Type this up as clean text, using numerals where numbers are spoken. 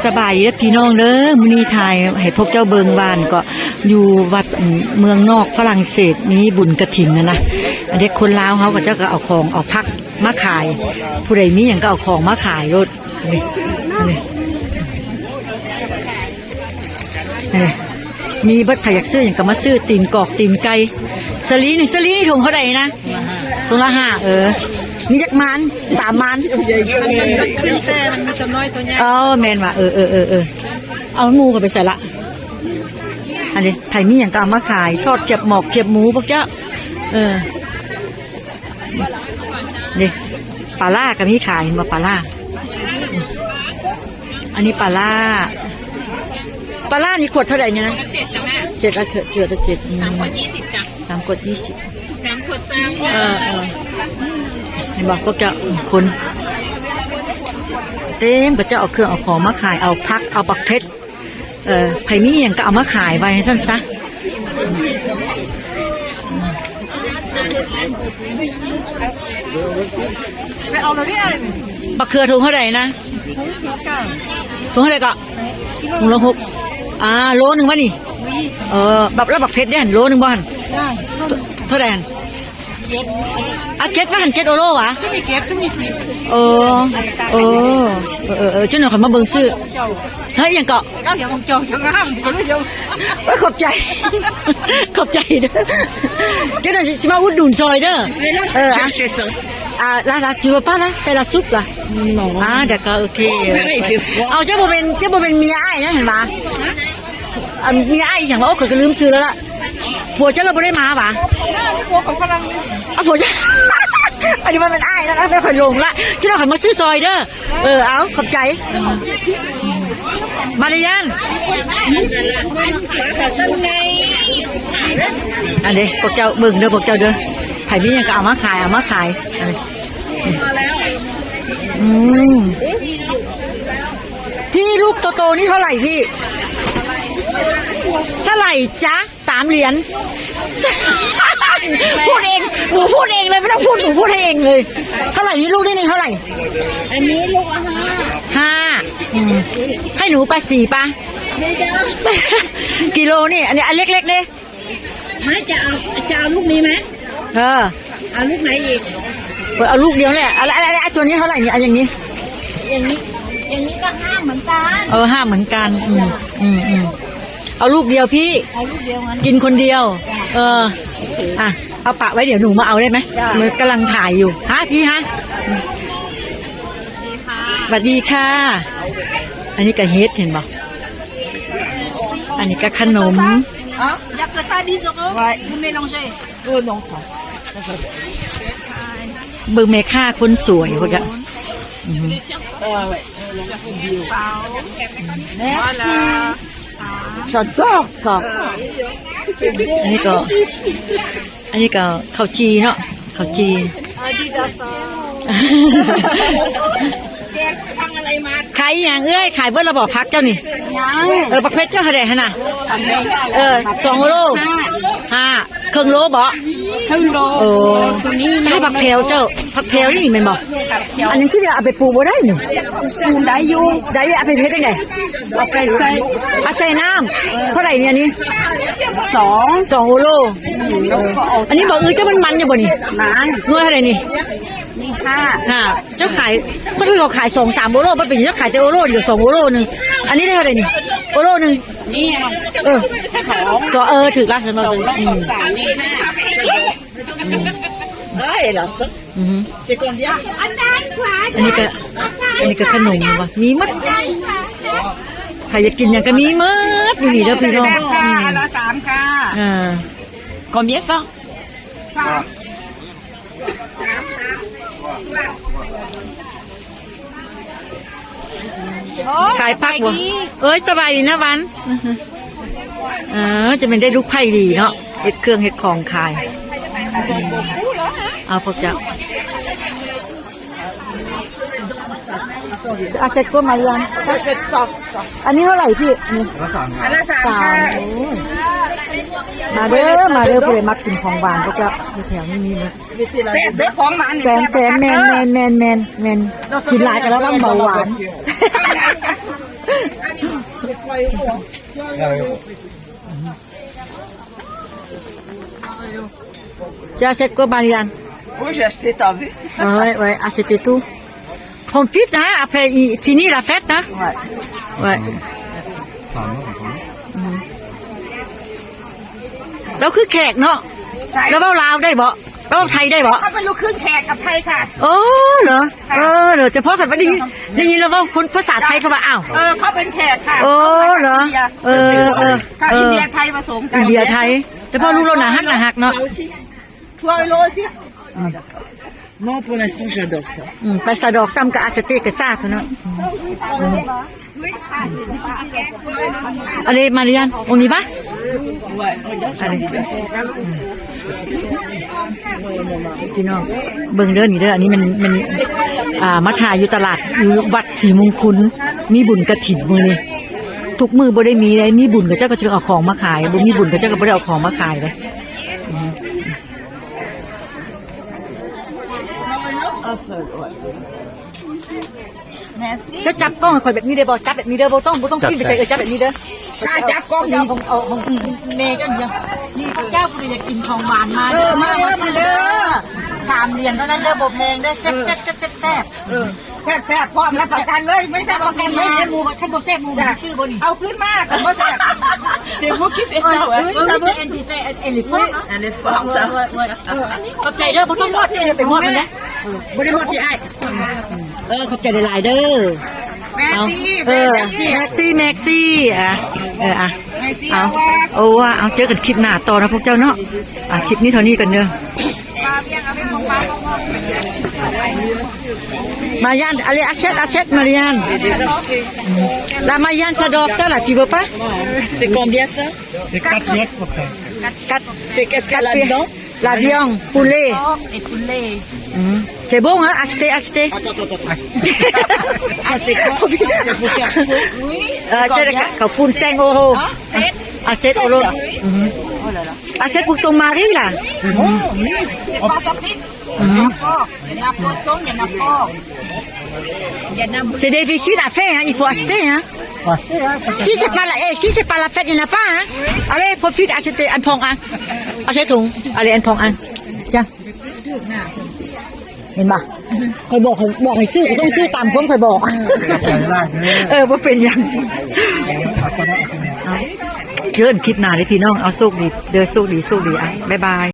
สบายดีพี่น้องเด้อมื้อนี้ถ่ายให้พวกเจ้าเบิงบ้านก็อยู่วัดเมืองนอกฝรั่งเศสมีบุญกฐินนะอันเด็กคนลาวเขาก็เจ้าก็เอาของเอาผักมาขายผู้ใดมีหยังก็เอาของมาขายรถนี่มีบัตรไผอยากซื้อหยังก็มาซื้อตีนกอกตีนไก่สลีนี่ถุงเท่าใดนะถุงละ5มีจักมาน3มานขึ้นแต่มันมีตัวน้อยตัวใหญ่แม่นว่ะเอาหมูก็ไปใส่ละอันนี้ไผมีหยังก็เอามาขายทอดเก็บหมอกเก็บหมูพวกเจ้านี่ปลาล่าก็มีขายมาปลาล่าอันนี้ปลาล่านี่ขวดเท่าไหร่เนี่ยนะ7ละเกือบจะ7 3 ขวด 20จ้ะ3 ขวด 20 3 ขวด เห็นบอกพวกเจ้าคนเต็มก็จะเอาเครื่องเอาของมาขายเอาพักเอาบักเพชรไผ่มีอย่างก็เอามาขายไว้สั้นซะไปเอาเลยเนี่ยบักเขือถุงเท่าไหร่นะถุงเท่าไหร่ก็ถุงละ6โลนึงวะนี่แบบแล้วบักเพชรเนี่ยโลนึงบ้านเท่าไหร่เก็ตว่าหันเก็ตโอโลวะจะมีเก็บจะมีฟีเจ้าหน่อยขอมาเบิ่งซื้อเฮ้ยยังเกาะก็เดี๋ยวผมจองงามก็รู้ยังขอบใจเด้อเจ้าหน่อยสิมาอุดหนุนซอยเด้อลาจูป้าละใส่ละซุปล่ะเดี๋ยวก็โอเคเอาเจ้าบ่เป็นเมียอ้ายนะเห็นป่ะเมียอ้ายอย่างว่าก็ลืมซื้อแล้วล่ะผัวเจ้าเราไม่ได้มาป่ะผัวของฝรั่งผัวเจ้าอันนี้มันเป็นอ้ายนะไม่ค่อยลงละที่เราขันมาซื้อซอยเด้อเอาขอบใจมาเลยยันอันนี้พวกเจ้าเบิ่งเด้อพวกเจ้าเด้อไผ่พี่ยังก็เอามาขายพี่ลูกโตๆนี่เท่าไหร่พี่เท่าไหร่จ๊ะ3 เหรียญพูดเองหนูพูดเองเลยไม่ต้องพูดหนูพูดให้เองเลยเท่าไหร่นี่ลูกนี่เท่าไหร่อันนี้ลูก5ให้หนูไป4ป่ะกิโลนี่อันนี้อันเล็กๆเนี่ยไม่จะเอาลูกนี้ไหมเอาลูกไหนอีกเอาลูกเดียวเนี่ยอะไรตัวนี้เท่าไหร่เนี่ยอย่างนี้ก็5เหมือนกัน5เหมือนกันเอาลูกเดียวพี่กินคนเดียวเอาปะไว้เดี๋ยวหนูมาเอาได้ไหมมันกำลังถ่ายอยู่พี่สวัสดีค่ะอันนี้ก็เฮ็ดเห็นบ่อันนี้ก็ขนมอยากจะทราบดีสุดเลยคุณเมลองใช่น้องค่ะเบิ่งแม่ค้าคนสวยพวกนี้สอดกอกอันนี้ก็ข้าวจีเนาะข้าวจีขายอย่างขายเบิ้ลระบอกพักเจ้านี่ปักเพชรเจ้าอะไรฮะน่ะ2 โล5 ครึ่งโลบ่ครึ่งโลให้ผักเพลเจ้าผักเพลนี่มันบอกอันนี้ที่จะเอาไปปลูกบ่ได้หนึ่งปลูกได้อยู่เอาไปเพชรได้ไงเอาใส่น้ำเท่าไหร่เนี่ยนี่2 โลอันนี้บอกเจ้ามันอยู่บ่นี่นวดเท่าไหร่นี่นี่5เจ้าขายก็ดูเขาขาย2-3 โอโลมันเป็นเจ้าขายแต่โอโลเดี๋ยว2 โอโลนึงอันนี้ได้เท่าไหร่นี่โอโลนึงนี่2ถือละถึงเรา3นี่5เหรอซึc'est combien อันนี้ก็ขนมว่ะมีมัดใครจะกินอย่างก็มีมัดมีแล้วพี่น้องละ3ค่ะcombien ça ขายพักบ่สบายดีนะวันจะเป็นได้ลูกไผ่ดีเนาะเห็ดเครื่องเห็ดของขายเอาพวกเจ้าเซ็ตก็มายังเซ็ต2อันนี้เท่าไหร่พี่นี่3มาเด้อผู้ใดมักกินของหวานพวกเจ้าแถวนี้มีมั้ยแซ่บเด้อของหวานนี่แซ่บแมนกินหลายกันแล้วบ้างเบาหวาน Tu achètes quoi, Marianne? Oui, j'ai acheté, t'as vu? Ouais, ouais, achetez tout. Profite, hein, après, fini la fête, hein? Ouais. Ouais. เราคือแขกเนาะแล้วเว้าลาวได้บ่แล้วเว้าไทยได้บ่ เขาเป็นลูกครึ่งแขกกับไทยค่ะ โอ้เหรอเดี๋ยวเฉพาะกันว่าได้ยินแล้วว่าคนภาษาไทยเขาว่าอ้าว เขาเป็นแขกค่ะ โอ้เหรอค่ะอินเดียไทยผสมกัน อินเดียไทยเฉพาะลูกเราหนาฮักเนาะ ช่วยโรยสิ Non, pour l'instant, j'adore ça. ไปสะดอกซ้ำกับอาเซเตกับซาเถอะเนาะอะไรมาริยันon y va Ouais, regarde, j'ai envie de faire ça. พี่น้องเบิ่งเด้อนี่เด้ออันนี้มันมาถ่ายอยู่ตลาดอยู่วัดศรีมงคลมีบุญกฐินมื้อนี้ทุกมื้อบ่ได้มีเลยมีบุญกับเจ้าก็จะเอาของมาขายบ่มีบุญกับเจ้าก็บ่ได้เอาของมาขายเลยจะจับกล้องให้ข่อยแบบนี้เด้อบ่จับแบบนี้เด้อบ่ต้องขึ้นไปใส่จับแบบนี้เด้อ จับกล้อง นี่ของเมย์เจ้าเดียวนี่พระเจ้าคุณอยากกินของหวานมามาเด้อ3 เหรียญเท่านั้นเด้อบ่แพงเด้อแซ่บแซ่บพร้อมรับประกันเลยไม่แซ่บประกันเลย หมูท่านบ่แซ่บหมูซื้อบ่นี่ เอาขึ้นมากบ่แซ่บ C'est vous qui faites ça, ouais. เอลิฟอร์ Elle est forte, ça. ขอบใจเด้อบ่ต้องหมดเด้อไปหมดมันนะบ่ได้หมดที่อ้ายขอบใจหลายๆเด้อ แม็กซี่ แม็กซี่อ่ะ แม็กซี่ เอาเจอกันคลิปหน้าต่อนะพวกเจ้าเนาะคลิปนี้เท่านี้กันเด้อMarianne, allez, achète, Marianne. La Marianne, ça dort ça, là, tu veux pas? C'est combien, ça? C'est 4 pièces pour faire. C'est qu'est-ce qu'il y a là-dedans? La viande, poulet. et poulet. C'est bon, hein? Achetez. Ça fait quoi? C'est pour faire faux? Oui. Khẩu phun 5 euro. Achète euro. Achète pour ton mari, là. C'est pas ça frites. Il y en a pas son, il y en a pas. Il y en a beaucoup. C'est difficile à faire, hein? Il faut acheter, hein? Si c'est pas la fête, il n'y en a pas, hein? Allez, profite, achetez un pong, hein? Achetez tout. Allez, un pong, hein? Tiens. เห็นป่ะเคยบอกให้ซื้อก็ต้องซื้อตามความเคยบอกว่าเป็นยังเกินคิดหนาเลยพี่น้องเอาโชคดีเด้อโชคดีอ่ะบ๊ายบาย